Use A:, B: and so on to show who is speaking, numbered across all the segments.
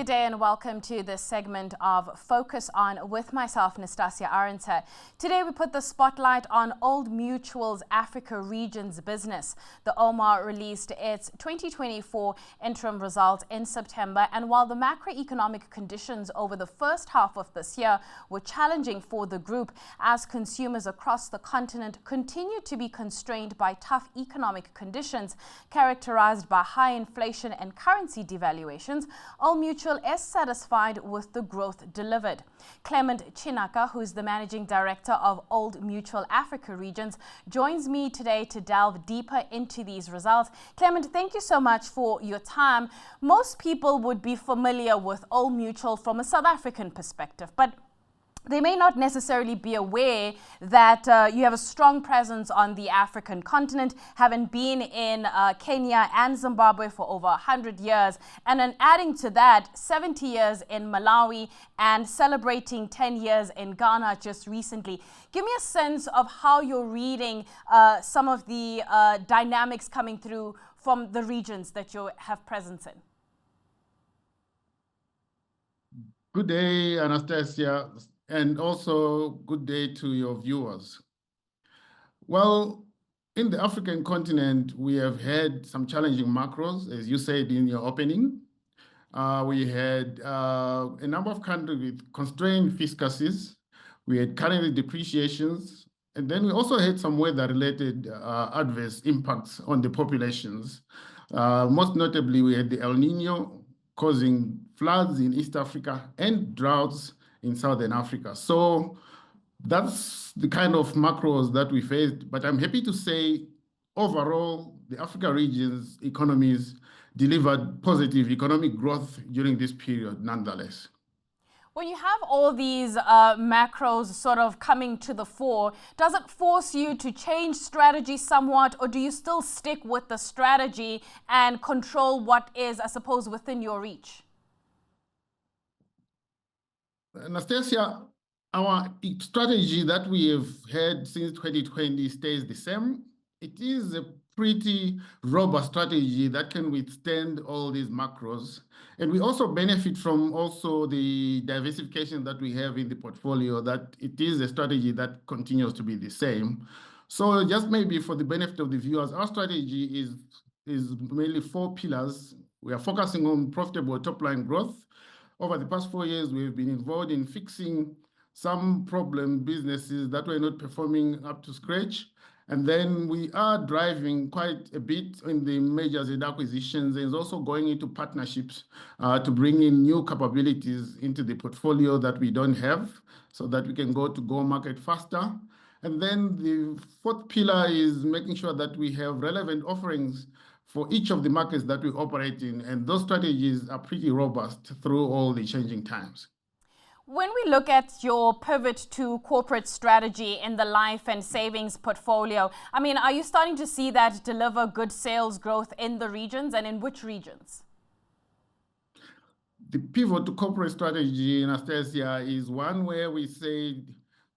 A: Good day and welcome to this segment of Focus On with myself, Nastasia Arendse. Today we put the spotlight on Old Mutual's Africa region's business. The OMA released its 2024 interim results in September, and while the macroeconomic conditions over the first half of this year were challenging for the group as consumers across the continent continued to be constrained by tough economic conditions characterized by high inflation and currency devaluations, Old Mutual is satisfied with the growth delivered. Clement Chinaka, who is the Managing Director of Old Mutual Africa Regions, joins me today to delve deeper into these results. Clement, thank you so much for your time. Most people would be familiar with Old Mutual from a South African perspective, but they may not necessarily be aware that you have a strong presence on the African continent, having been in Kenya and Zimbabwe for over 100 years, and then adding to that 70 years in Malawi and celebrating 10 years in Ghana just recently. Give me a sense of how you're reading some of the dynamics coming through from the regions that you have presence in.
B: Good day, Anastasia. And also, good day to your viewers. Well, in the African continent, we have had some challenging macros, as you said in your opening. We had a number of countries with constrained fiscuses. We had currency depreciations. And then we also had some weather-related adverse impacts on the populations. Most notably, we had the El Nino causing floods in East Africa and droughts in Southern Africa. So that's the kind of macros that we faced. But I'm happy to say, overall, the Africa region's economies delivered positive economic growth during this period, nonetheless.
A: When you have all these macros sort of coming to the fore, does it force you to change strategy somewhat, or do you still stick with the strategy and control what is, I suppose, within your reach?
B: Anastasia, our strategy that we have had since 2020 stays the same. It is a pretty robust strategy that can withstand all these macros. And we also benefit from the diversification that we have in the portfolio, that it is a strategy that continues to be the same. So just maybe for the benefit of the viewers, our strategy is mainly 4 pillars. We are focusing on profitable top-line growth. Over the past 4 years, we've been involved in fixing some problem businesses that were not performing up to scratch. And then we are driving quite a bit in the mergers and acquisitions, and also going into partnerships to bring in new capabilities into the portfolio that we don't have, so that we can go market faster. And then the 4th pillar is making sure that we have relevant offerings for each of the markets that we operate in, and those strategies are pretty robust through all the changing times.
A: When we look at your pivot to corporate strategy in the life and savings portfolio, I mean, are you starting to see that deliver good sales growth in the regions, and in which regions?
B: The pivot to corporate strategy, Anastasia, is one where we say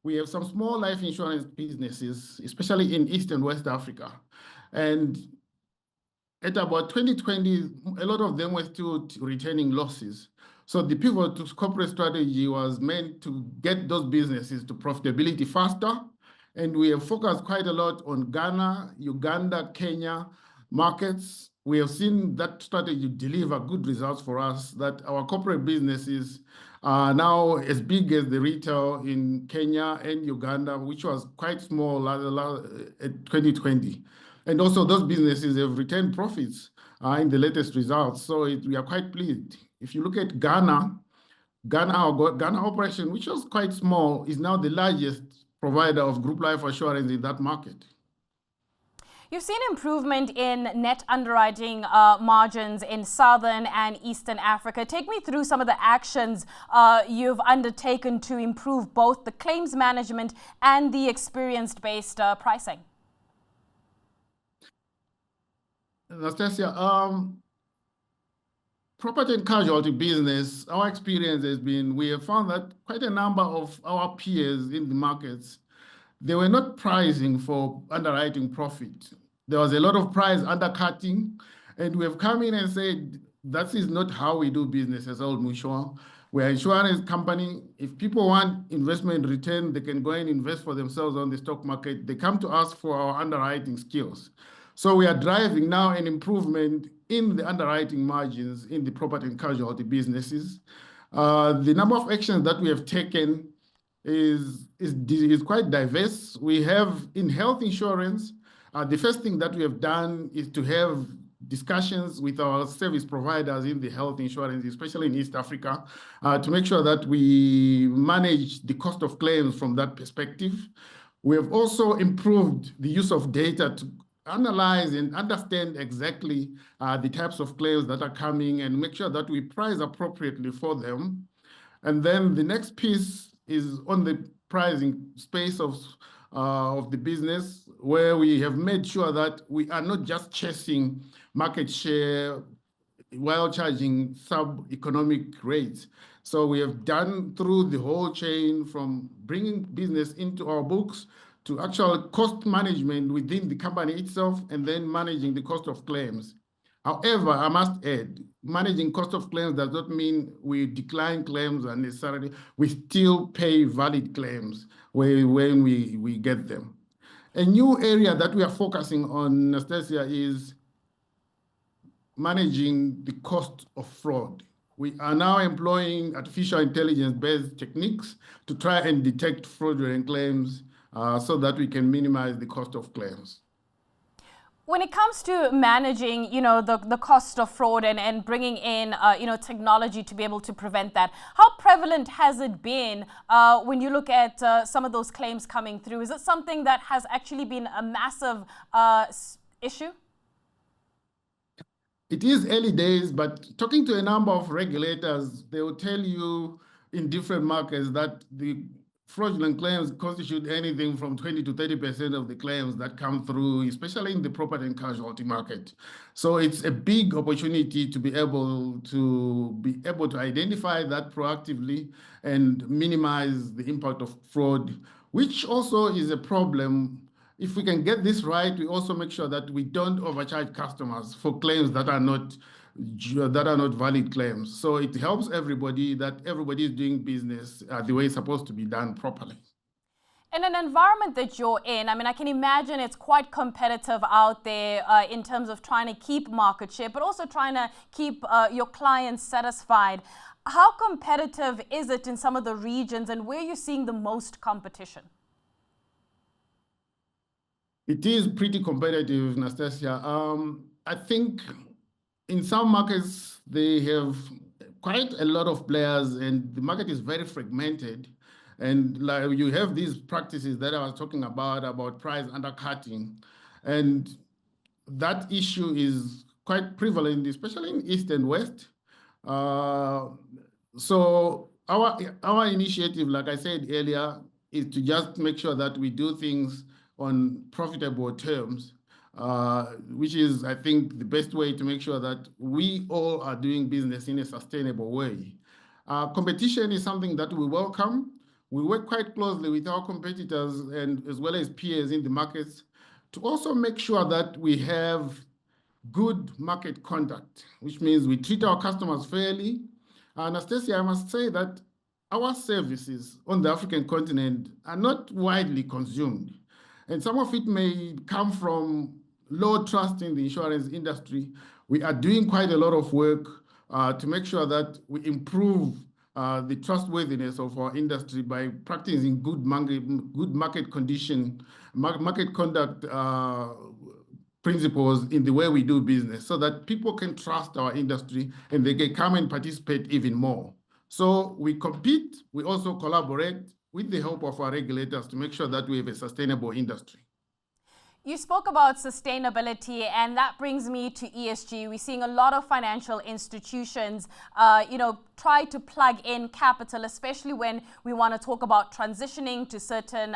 B: we have some small life insurance businesses, especially in East and West Africa. And at about 2020, a lot of them were still retaining losses. So the pivot to corporate strategy was meant to get those businesses to profitability faster. And we have focused quite a lot on Ghana, Uganda, Kenya markets. We have seen that strategy deliver good results for us, that our corporate businesses are now as big as the retail in Kenya and Uganda, which was quite small at 2020. And also those businesses have returned profits in the latest results. So we are quite pleased. If you look at Ghana operation, which was quite small, is now the largest provider of group life assurance in that market.
A: You've seen improvement in net underwriting margins in Southern and Eastern Africa. Take me through some of the actions you've undertaken to improve both the claims management and the experience-based pricing.
B: Anastasia, property and casualty business, our experience has been, we have found that quite a number of our peers in the markets, they were not pricing for underwriting profit. There was a lot of price undercutting, and we have come in and said, that is not how we do business as Old Mutual. We're an insurance company. If people want investment return, they can go and invest for themselves on the stock market. They come to us for our underwriting skills. So we are driving now an improvement in the underwriting margins in the property and casualty businesses. The number of actions that we have taken is quite diverse. We have in health insurance, the first thing that we have done is to have discussions with our service providers in the health insurance, especially in East Africa, to make sure that we manage the cost of claims from that perspective. We have also improved the use of data to analyze and understand exactly the types of claims that are coming and make sure that we price appropriately for them. And then the next piece is on the pricing space of the business, where we have made sure that we are not just chasing market share while charging sub-economic rates. So we have done through the whole chain from bringing business into our books to actual cost management within the company itself and then managing the cost of claims. However, I must add, managing cost of claims does not mean we decline claims unnecessarily. We still pay valid claims when we get them. A new area that we are focusing on, Nastasia, is managing the cost of fraud. We are now employing artificial intelligence-based techniques to try and detect fraudulent claims so that we can minimize the cost of claims.
A: When it comes to managing, the cost of fraud and bringing in, technology to be able to prevent that, how prevalent has it been when you look at some of those claims coming through? Is it something that has actually been a massive issue?
B: It is early days, but talking to a number of regulators, they will tell you in different markets that the fraudulent claims constitute anything from 20 to 30% of the claims that come through, especially in the property and casualty market. So it's a big opportunity to be able to identify that proactively and minimize the impact of fraud, which also is a problem. If we can get this right, we also make sure that we don't overcharge customers for claims that are not valid claims. So it helps everybody that everybody is doing business the way it's supposed to be done properly.
A: In an environment that you're in, I can imagine it's quite competitive out there in terms of trying to keep market share, but also trying to keep your clients satisfied. How competitive is it in some of the regions, and where are you seeing the most competition?
B: It is pretty competitive, Nastasia. I think in some markets, they have quite a lot of players and the market is very fragmented. And like you have these practices that I was talking about price undercutting. And that issue is quite prevalent, especially in East and West. So our initiative, like I said earlier, is to just make sure that we do things on profitable terms, which is, I think, the best way to make sure that we all are doing business in a sustainable way. Competition is something that we welcome. We work quite closely with our competitors and as well as peers in the markets to also make sure that we have good market conduct, which means we treat our customers fairly. Anastasia, I must say that our services on the African continent are not widely consumed. And some of it may come from low trust in the insurance industry. We are doing quite a lot of work to make sure that we improve the trustworthiness of our industry by practicing good market conduct principles in the way we do business so that people can trust our industry and they can come and participate even more. So we compete, we also collaborate with the help of our regulators to make sure that we have a sustainable industry.
A: You spoke about sustainability, and that brings me to ESG. We're seeing a lot of financial institutions, try to plug in capital, especially when we want to talk about transitioning to certain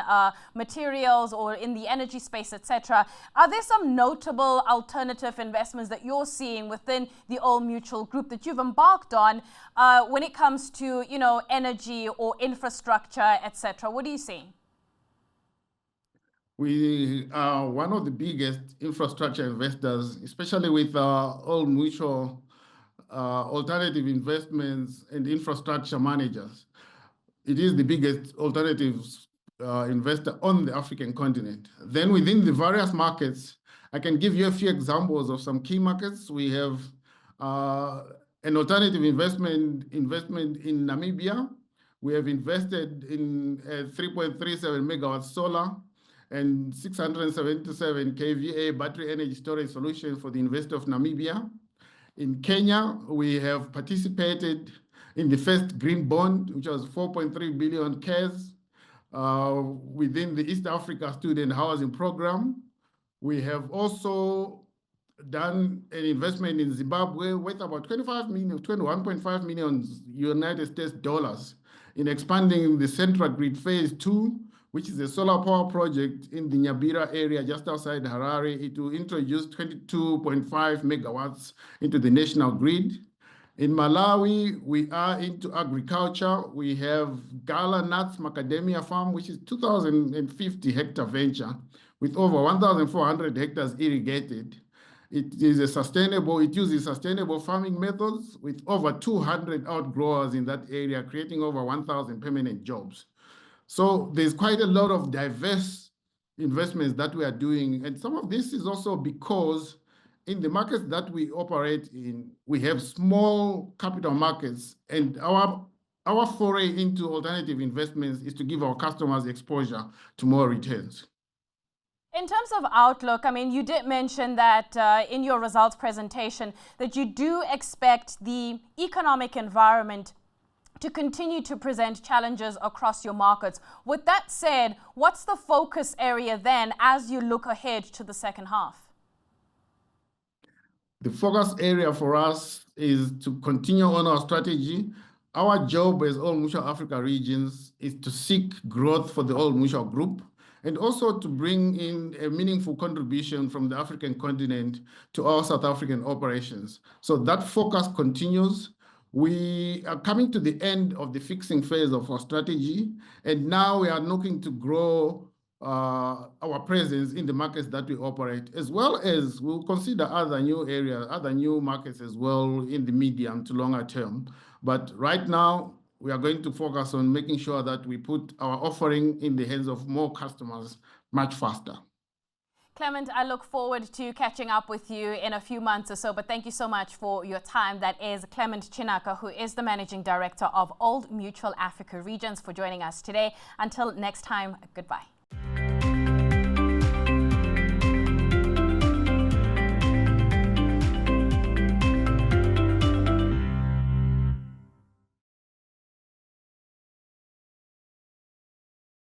A: materials or in the energy space, etc. Are there some notable alternative investments that you're seeing within the Old Mutual Group that you've embarked on when it comes to, energy or infrastructure, etc.? What are you seeing?
B: We are one of the biggest infrastructure investors, especially with our Old Mutual alternative investments and infrastructure managers. It is the biggest alternatives investor on the African continent. Then within the various markets, I can give you a few examples of some key markets. We have an alternative investment in Namibia. We have invested in 3.37 megawatts solar and 677 kVA battery energy storage solutions for the University of Namibia. In Kenya, we have participated in the first green bond, which was 4.3 billion KES within the East Africa Student Housing Program. We have also done an investment in Zimbabwe worth about 21.5 million United States dollars in expanding the Central Grid Phase 2, which is a solar power project in the Nyabira area just outside Harare. It will introduce 22.5 megawatts into the national grid. In Malawi, we are into agriculture. We have Gala Nuts Macadamia Farm, which is 2,050 hectare venture with over 1,400 hectares irrigated. It uses sustainable farming methods with over 200 outgrowers in that area, creating over 1,000 permanent jobs. So there's quite a lot of diverse investments that we are doing. And some of this is also because in the markets that we operate in, we have small capital markets, and our foray into alternative investments is to give our customers exposure to more returns.
A: In terms of outlook, I mean, you did mention that in your results presentation that you do expect the economic environment to continue to present challenges across your markets. With that said, what's the focus area then as you look ahead to the second half?
B: The focus area for us is to continue on our strategy. Our job as Old Mutual Africa regions is to seek growth for the Old Mutual Group and also to bring in a meaningful contribution from the African continent to our South African operations. So that focus continues. We are coming to the end of the fixing phase of our strategy, and now we are looking to grow our presence in the markets that we operate, as well as we'll consider other new areas, other new markets as well in the medium to longer term. But right now, we are going to focus on making sure that we put our offering in the hands of more customers much faster.
A: Clement, I look forward to catching up with you in a few months or so, but thank you so much for your time. That is Clement Chinaka, who is the Managing Director of Old Mutual Africa Regions, for joining us today. Until next time, goodbye.